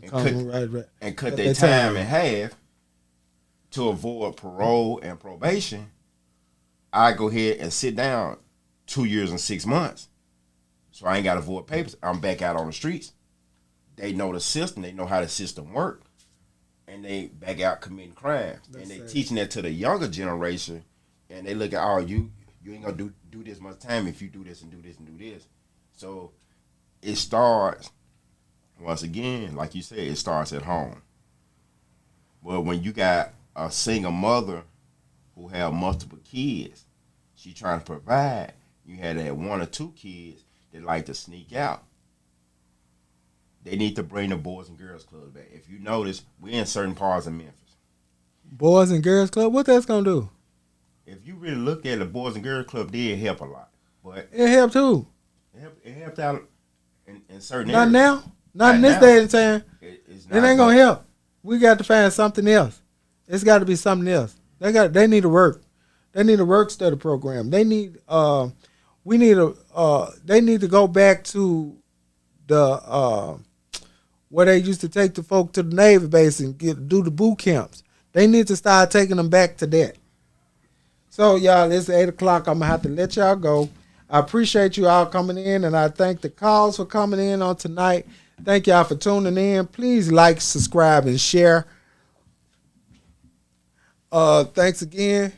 and cut their time in half to avoid parole and probation. I go ahead and sit down 2 years and 6 months. So I ain't got to avoid papers. I'm back out on the streets. They know the system. They know how the system works. And they back out committing crimes. And they teaching that to the younger generation. And they look at, oh, you ain't going to do this much time if you do this and do this and do this. So it starts, once again, like you said, it starts at home. But when you got a single mother who have multiple kids, she trying to provide, you had that 1 or 2 kids that like to sneak out. They need to bring the Boys and Girls Club back. If you notice, we're in certain parts of Memphis. Boys and Girls Club? What that's going to do? If you really look at it, the Boys and Girls Club did help a lot. But it helped who? It helped out in certain areas. Not now? Not in now. This day and time. It ain't going to help. We got to find something else. It's got to be something else. They need to work. They need a work study program. They need they need to go back to the where they used to take the folk to the Navy base and do the boot camps. They need to start taking them back to that. So, y'all, it's 8 o'clock. I'm going to have to let y'all go. I appreciate you all coming in, and I thank the calls for coming in on tonight. Thank y'all for tuning in. Please like, subscribe, and share. Thanks again.